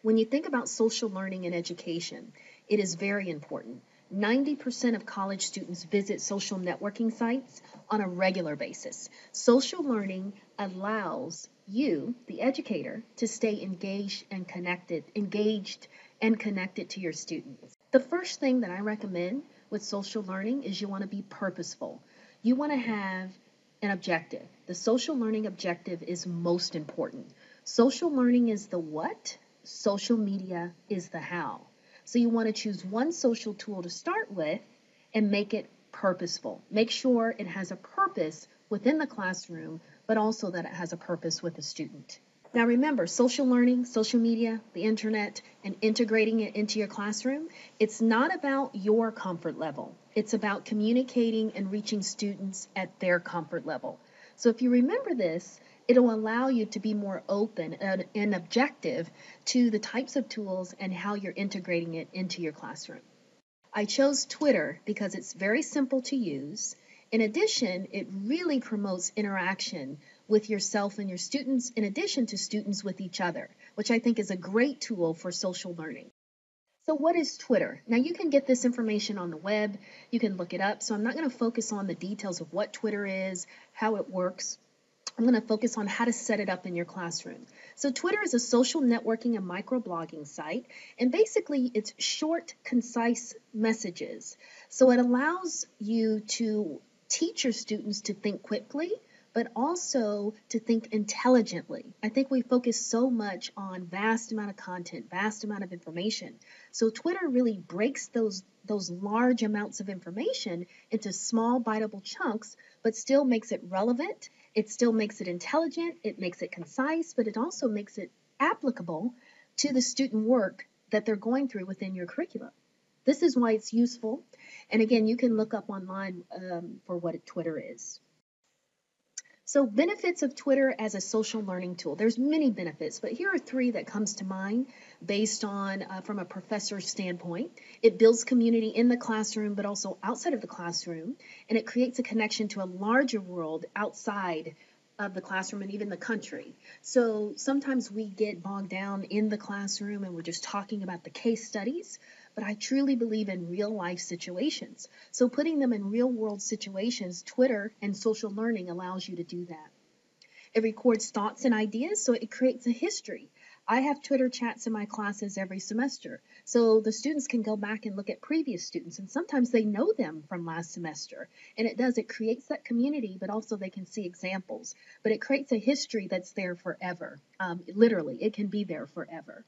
When you think about social learning in education, it is very important. 90% of college students visit social networking sites on a regular basis. Social learning allows you, the educator, to stay engaged and connected to your students. The first thing that I recommend with social learning is you want to be purposeful. You want to have an objective. The social learning objective is most important. Social learning is the what, social media is the how. So you want to choose one social tool to start with and make it purposeful. Make sure it has a purpose within the classroom, but also that it has a purpose with the student. Now remember, social learning, social media, the internet, and integrating it into your classroom, it's not about your comfort level. It's about communicating and reaching students at their comfort level. So if you remember this, it'll allow you to be more open and objective to the types of tools and how you're integrating it into your classroom. I chose Twitter because it's very simple to use. In addition, it really promotes interaction with yourself and your students, in addition to students with each other, which I think is a great tool for social learning. So what is Twitter? Now you can get this information on the web, you can look it up, so I'm not going to focus on the details of what Twitter is, how it works. I'm going to focus on how to set it up in your classroom. So Twitter is a social networking and microblogging site, and basically it's short, concise messages. So it allows you to teach your students to think quickly, but also to think intelligently. I think we focus so much on vast amount of content, vast amount of information. So Twitter really breaks those large amounts of information into small biteable chunks, but still makes it relevant. It still makes it intelligent. It makes it concise, but it also makes it applicable to the student work that they're going through within your curriculum. This is why it's useful. And again, you can look up online for what Twitter is. So benefits of Twitter as a social learning tool. There's many benefits, but here are three that comes to mind based on from a professor's standpoint. It builds community in the classroom, but also outside of the classroom, and it creates a connection to a larger world outside of the classroom and even the country. So sometimes we get bogged down in the classroom and we're just talking about the case studies, but I truly believe in real life situations. So putting them in real world situations, Twitter and social learning allows you to do that. It records thoughts and ideas, so it creates a history. I have Twitter chats in my classes every semester, so the students can go back and look at previous students, and sometimes they know them from last semester. And it creates that community, but also they can see examples. But it creates a history that's there forever. Literally, it can be there forever.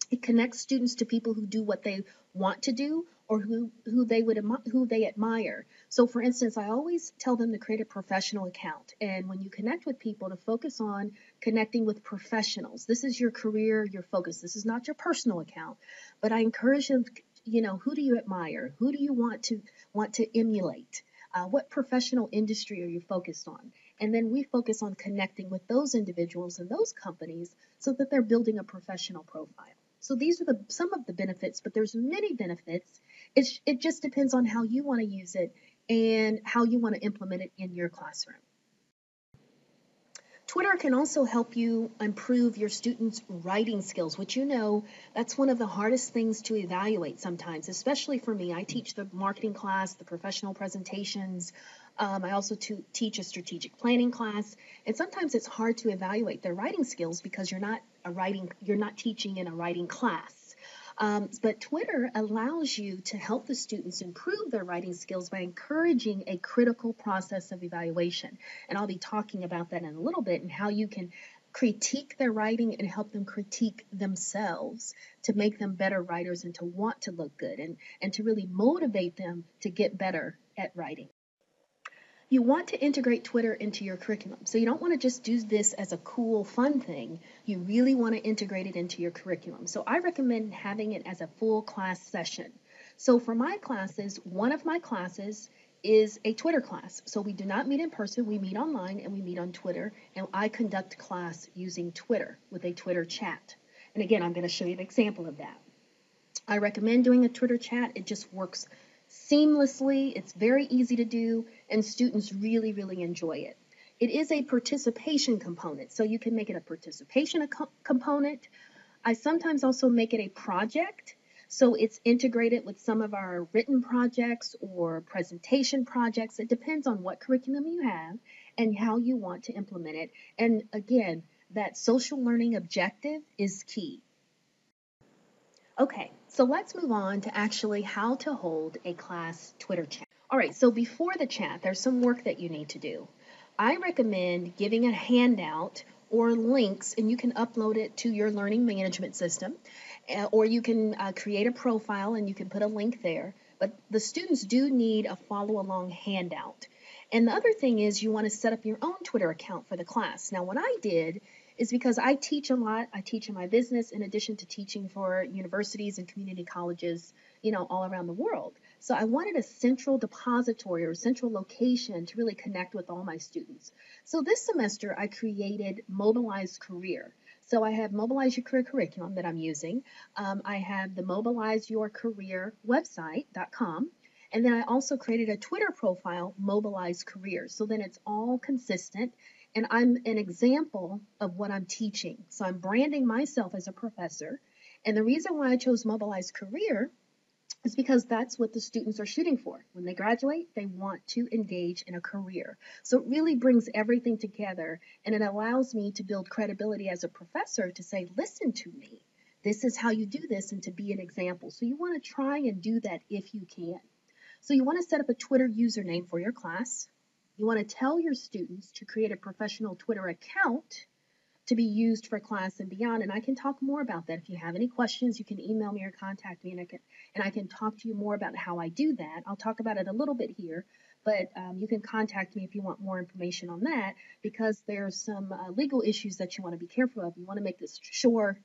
It connects students to people who do what they want to do or who they admire. So for instance, I always tell them to create a professional account. And when you connect with people, to focus on connecting with professionals. This is your career, your focus. This is not your personal account. But I encourage them, who do you admire? Who do you want to emulate? What professional industry are you focused on? And then we focus on connecting with those individuals and those companies so that they're building a professional profile. So these are some of the benefits, but there's many benefits. It just depends on how you want to use it and how you want to implement it in your classroom. Twitter can also help you improve your students' writing skills, which that's one of the hardest things to evaluate sometimes, especially for me. I teach the marketing class, the professional presentations. I also teach a strategic planning class, and sometimes it's hard to evaluate their writing skills because you're not teaching in a writing class. But Twitter allows you to help the students improve their writing skills by encouraging a critical process of evaluation. And I'll be talking about that in a little bit and how you can critique their writing and help them critique themselves to make them better writers and to want to look good and to really motivate them to get better at writing. You want to integrate Twitter into your curriculum. So you don't want to just do this as a cool, fun thing. You really want to integrate it into your curriculum. So I recommend having it as a full class session. So for my classes, one of my classes is a Twitter class. So we do not meet in person, we meet online and we meet on Twitter. And I conduct class using Twitter with a Twitter chat. And again, I'm going to show you an example of that. I recommend doing a Twitter chat. It just works seamlessly. It's very easy to do, and students really, really enjoy it. It is a participation component, so you can make it a participation component. I sometimes also make it a project. So it's integrated with some of our written projects or presentation projects. It depends on what curriculum you have and how you want to implement it. And again, that social learning objective is key. Okay, so let's move on to actually how to hold a class Twitter chat. All right, so before the chat, there's some work that you need to do. I recommend giving a handout or links, and you can upload it to your learning management system, or you can create a profile and you can put a link there. But the students do need a follow along handout. And the other thing is you want to set up your own Twitter account for the class. Now, what I did is because I teach a lot. I teach in my business in addition to teaching for universities and community colleges, all around the world. So I wanted a central depository or central location to really connect with all my students. So this semester I created Mobilize Career. So I have Mobilize Your Career curriculum that I'm using. I have the Mobilize Your Career website.com. And then I also created a Twitter profile, Mobilize Career. So then it's all consistent and I'm an example of what I'm teaching. So I'm branding myself as a professor. And the reason why I chose Mobilize Career is because that's what the students are shooting for. When they graduate, they want to engage in a career. So it really brings everything together and it allows me to build credibility as a professor to say, listen to me. This is how you do this and to be an example. So you want to try and do that if you can. So you want to set up a Twitter username for your class. You want to tell your students to create a professional Twitter account to be used for class and beyond. And I can talk more about that. If you have any questions, you can email me or contact me, and I can talk to you more about how I do that. I'll talk about it a little bit here, but you can contact me if you want more information on that because there's some legal issues that you want to be careful of. You want to make this sure.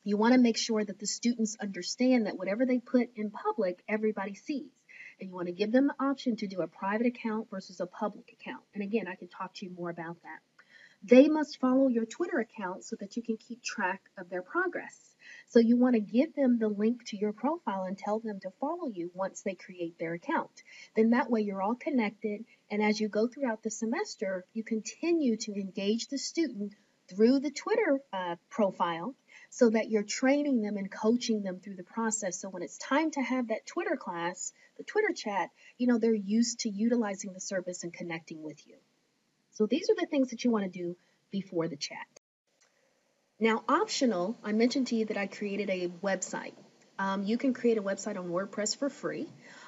You want to make sure that the students understand that whatever they put in public, everybody sees. And you want to give them the option to do a private account versus a public account. And again, I can talk to you more about that. They must follow your Twitter account so that you can keep track of their progress. So you want to give them the link to your profile and tell them to follow you once they create their account. Then that way you're all connected. And as you go throughout the semester, you continue to engage the student through the Twitter profile so that you're training them and coaching them through the process. So when it's time to have that Twitter class, the Twitter chat, they're used to utilizing the service and connecting with you. So these are the things that you want to do before the chat. Now, optional, I mentioned to you that I created a website. You can create a website on WordPress for free.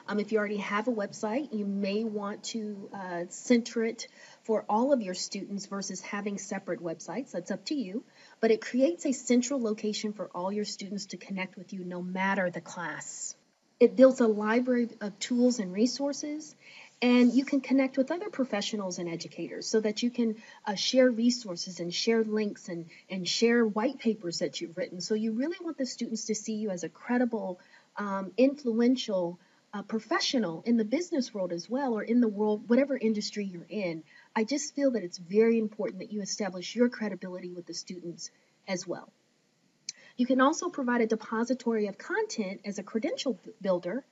If you already have a website, you may want to center it for all of your students versus having separate websites. That's up to you. But it creates a central location for all your students to connect with you no matter the class. It builds a library of tools and resources, and you can connect with other professionals and educators so that you can share resources and share links and share white papers that you've written. So you really want the students to see you as a credible, influential professional in the business world as well, or in the world, whatever industry you're in. I just feel that it's very important that you establish your credibility with the students as well. You can also provide a depository of content as a credential builder,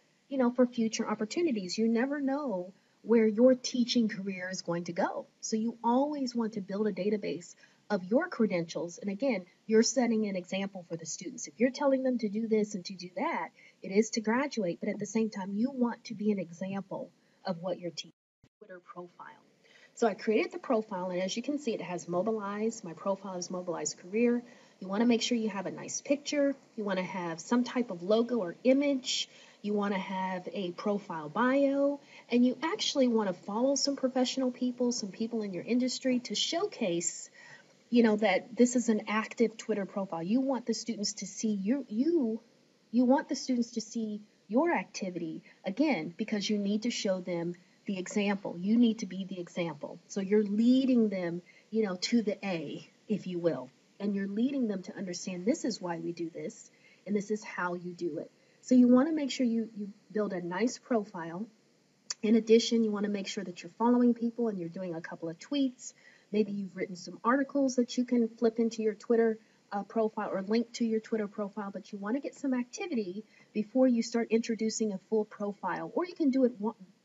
for future opportunities. You never know where your teaching career is going to go. So you always want to build a database of your credentials. And again, you're setting an example for the students. If you're telling them to do this and to do that, it is to graduate, but at the same time, you want to be an example of what you're teaching. Twitter profile. So I created the profile, and as you can see, it has Mobilize. My profile is Mobilize Career. You want to make sure you have a nice picture. You want to have some type of logo or image. You want to have a profile bio, and you actually want to follow some professional people, some people in your industry to showcase, that this is an active Twitter profile. You want the students to see you want the students to see your activity, again, because you need to show them the example. You need to be the example. So you're leading them, to the A, if you will. And you're leading them to understand this is why we do this, and this is how you do it. So you want to make sure you build a nice profile. In addition, you want to make sure that you're following people and you're doing a couple of tweets. Maybe you've written some articles that you can flip into your Twitter profile or link to your Twitter profile, but you want to get some activity before you start introducing a full profile. Or you can do it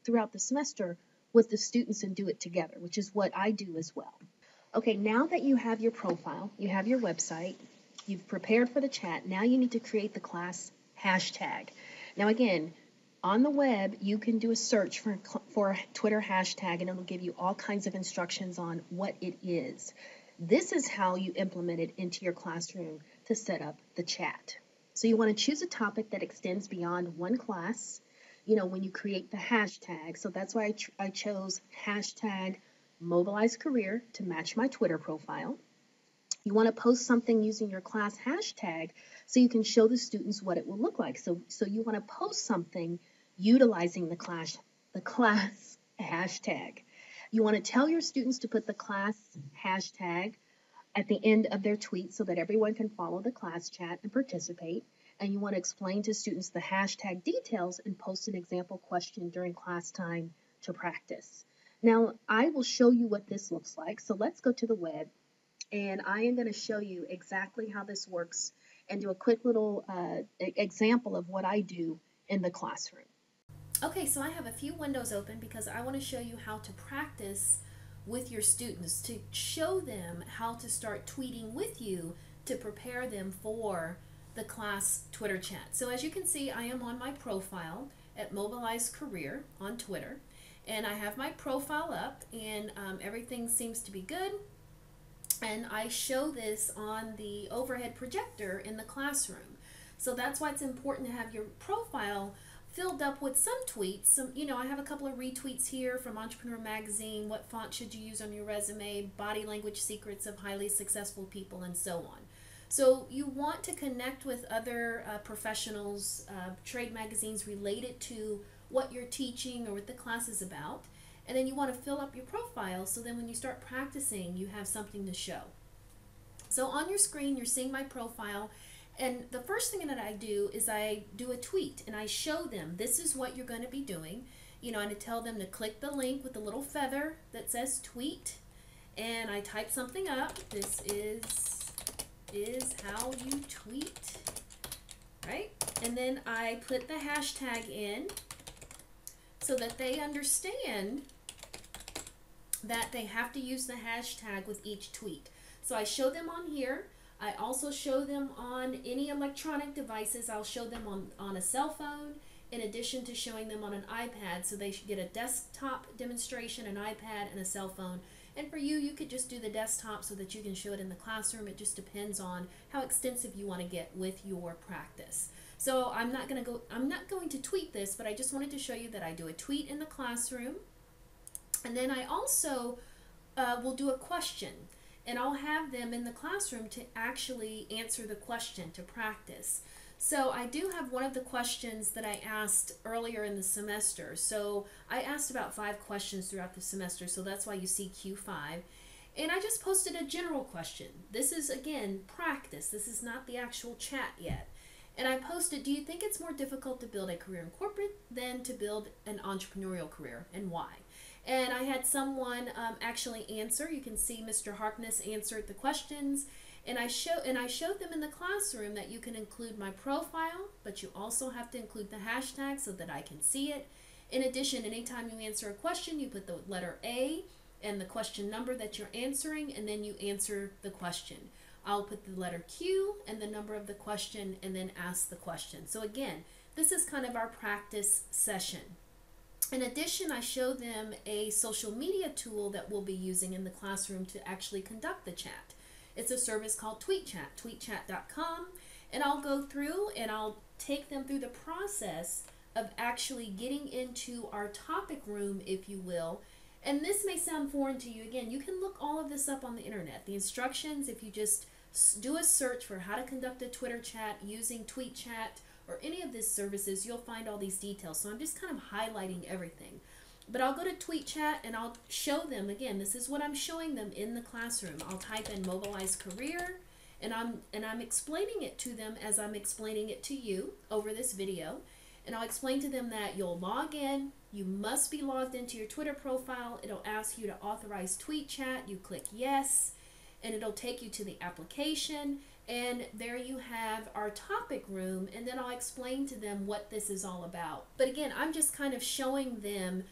throughout the semester with the students and do it together, which is what I do as well. Okay, now that you have your profile, you have your website, You've prepared for the chat. Now you need to create the class hashtag. Now again, on the web, you can do a search for a Twitter hashtag and it'll give you all kinds of instructions on what it is. This is how you implement it into your classroom to set up the chat. So you want to choose a topic that extends beyond one class, when you create the hashtag. So that's why I chose hashtag mobilizecareer to match my Twitter profile. You want to post something using your class hashtag so you can show the students what it will look like. So you want to post something utilizing the class hashtag. You want to tell your students to put the class hashtag at the end of their tweet so that everyone can follow the class chat and participate. And you want to explain to students the hashtag details and post an example question during class time to practice. Now, I will show you what this looks like. So let's go to the web, and I am going to show you exactly how this works and do a quick little example of what I do in the classroom. Okay, so I have a few windows open because I want to show you how to practice with your students, to show them how to start tweeting with you to prepare them for the class Twitter chat. So as you can see, I am on my profile at Mobilize Career on Twitter, and I have my profile up, and everything seems to be good. And I show this on the overhead projector in the classroom. So that's why it's important to have your profile filled up with some tweets. I have a couple of retweets here from Entrepreneur Magazine, what font should you use on your resume, body language secrets of highly successful people, and so on. So you want to connect with other professionals, trade magazines related to what you're teaching or what the class is about. And then you want to fill up your profile so then when you start practicing, you have something to show. So on your screen, you're seeing my profile. And the first thing that I do is I do a tweet and I show them this is what you're going to be doing. And I tell them to click the link with the little feather that says tweet. And I type something up. This is how you tweet, right? And then I put the hashtag in so that they understand that they have to use the hashtag with each tweet. So I show them on here. I also show them on any electronic devices. I'll show them on a cell phone in addition to showing them on an iPad. So they should get a desktop demonstration, an iPad, and a cell phone. And for you, you could just do the desktop so that you can show it in the classroom. It just depends on how extensive you want to get with your practice. So I'm not going to tweet this, but I just wanted to show you that I do a tweet in the classroom. And then I also will do a question. And I'll have them in the classroom to actually answer the question to practice. So I do have one of the questions that I asked earlier in the semester. So I asked about 5 questions throughout the semester, so that's why you see Q5. And I just posted a general question. This is, again, practice. This is not the actual chat yet. And I posted, do you think it's more difficult to build a career in corporate than to build an entrepreneurial career, and why? And I had someone actually answer. You can see Mr. Harkness answered the questions. And I showed them in the classroom that you can include my profile, but you also have to include the hashtag so that I can see it. In addition, anytime you answer a question, you put the letter A and the question number that you're answering, and then you answer the question. I'll put the letter Q and the number of the question and then ask the question. So again, this is kind of our practice session. In addition, I show them a social media tool that we'll be using in the classroom to actually conduct the chat. It's a service called TweetChat, tweetchat.com, and I'll go through and I'll take them through the process of actually getting into our topic room, if you will. And this may sound foreign to you. Again, you can look all of this up on the internet. The instructions, if you just do a search for how to conduct a Twitter chat using TweetChat or any of these services, you'll find all these details. So I'm just kind of highlighting everything. But I'll go to TweetChat and I'll show them, again, this is what I'm showing them in the classroom. I'll type in Mobilize Career, and I'm explaining it to them as I'm explaining it to you over this video. And I'll explain to them that you'll log in, you must be logged into your Twitter profile. It'll ask you to authorize TweetChat. You click yes, and it'll take you to the application. And there you have our topic room, and then I'll explain to them what this is all about. But again, I'm just kind of showing them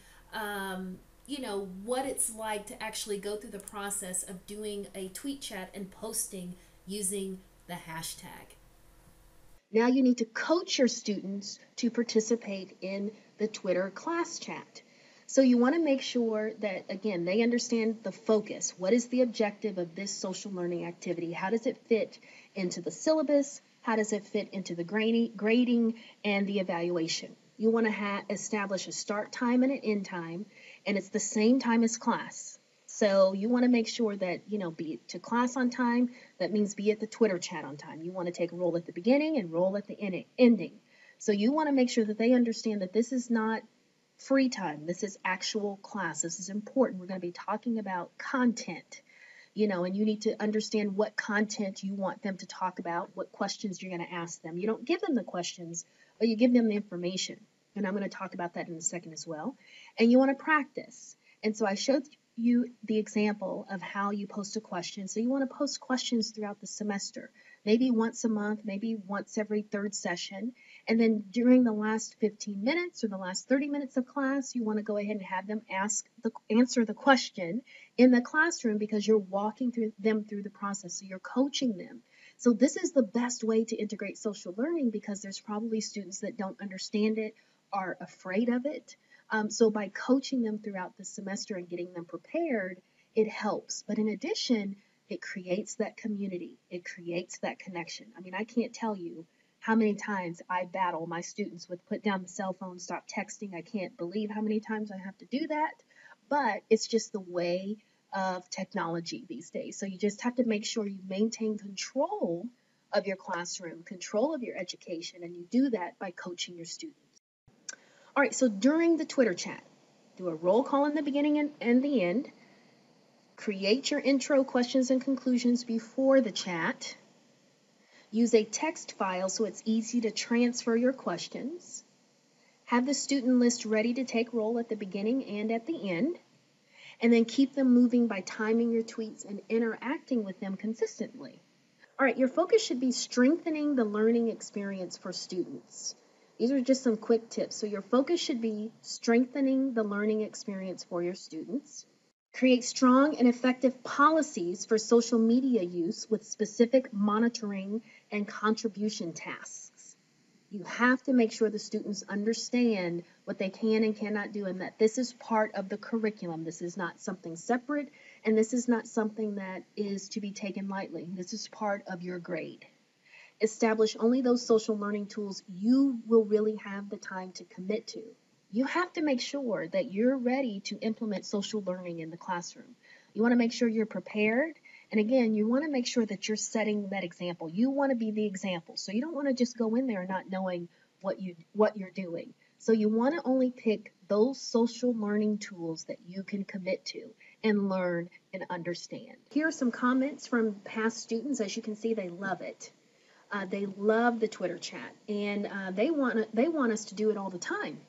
what it's like to actually go through the process of doing a tweet chat and posting using the hashtag. Now you need to coach your students to participate in the Twitter class chat. So you want to make sure that, again, they understand the focus. What is the objective of this social learning activity? How does it fit into the syllabus? How does it fit into the grading and the evaluation? You want to establish a start time and an end time, and it's the same time as class. So you want to make sure that, be to class on time. That means be at the Twitter chat on time. You want to take a roll at the beginning and roll at the ending. So you want to make sure that they understand that this is not free time. This is actual class. This is important. We're going to be talking about content, and you need to understand what content you want them to talk about, what questions you're going to ask them. You don't give them the questions, but you give them the information. And I'm going to talk about that in a second as well. And you want to practice. And so I showed you the example of how you post a question. So you want to post questions throughout the semester, maybe once a month, maybe once every third session. And then during the last 15 minutes or the last 30 minutes of class, you want to go ahead and have them answer the question in the classroom, because you're walking them through the process. So you're coaching them. So this is the best way to integrate social learning, because there's probably students that don't understand it, are afraid of it. So by coaching them throughout the semester and getting them prepared, it helps. But in addition, it creates that community. It creates that connection. I mean, I can't tell you how many times I battle my students with put down the cell phone, stop texting. I can't believe how many times I have to do that. But it's just the way of technology these days. So you just have to make sure you maintain control of your classroom, control of your education, and you do that by coaching your students. All right, so during the Twitter chat, do a roll call in the beginning and the end. Create your intro, questions, and conclusions before the chat. Use a text file so it's easy to transfer your questions. Have the student list ready to take roll at the beginning and at the end. And then keep them moving by timing your tweets and interacting with them consistently. All right, your focus should be strengthening the learning experience for students. These are just some quick tips. So your focus should be strengthening the learning experience for your students. Create strong and effective policies for social media use with specific monitoring and contribution tasks. You have to make sure the students understand what they can and cannot do, and that this is part of the curriculum. This is not something separate, and this is not something that is to be taken lightly. This is part of your grade. Establish only those social learning tools you will really have the time to commit to. You have to make sure that you're ready to implement social learning in the classroom. You want to make sure you're prepared. And again, you want to make sure that you're setting that example. You want to be the example. So you don't want to just go in there not knowing what you're doing. So you want to only pick those social learning tools that you can commit to and learn and understand. Here are some comments from past students. As you can see, they love it. They love the Twitter chat, and they want us to do it all the time.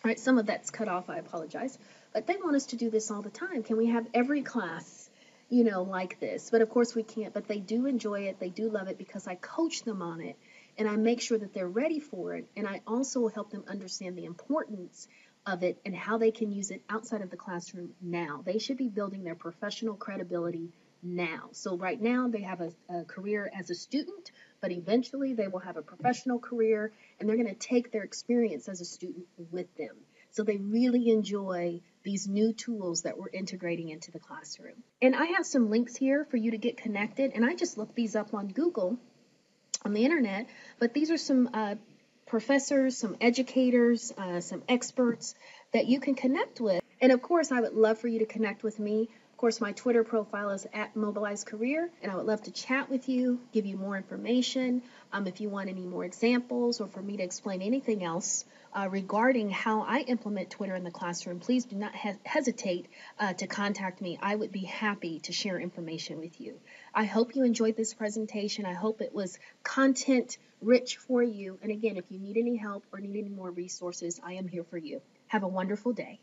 All right, some of that's cut off, I apologize, but they want us to do this all the time. Can we have every class, like this? But of course we can't, but they do enjoy it. They do love it because I coach them on it, and I make sure that they're ready for it, and I also help them understand the importance of it and how they can use it outside of the classroom now. They should be building their professional credibility now. So right now they have a career as a student, but eventually they will have a professional career, and they're going to take their experience as a student with them. So they really enjoy these new tools that we're integrating into the classroom. And I have some links here for you to get connected, and I just looked these up on Google, on the internet, but these are some professors, some educators, some experts that you can connect with. And of course, I would love for you to connect with me. Of course, my Twitter profile is @mobilizecareer, and I would love to chat with you, give you more information. If you want any more examples or for me to explain anything else regarding how I implement Twitter in the classroom, please do not hesitate to contact me. I would be happy to share information with you. I hope you enjoyed this presentation. I hope it was content rich for you. And again, if you need any help or need any more resources, I am here for you. Have a wonderful day.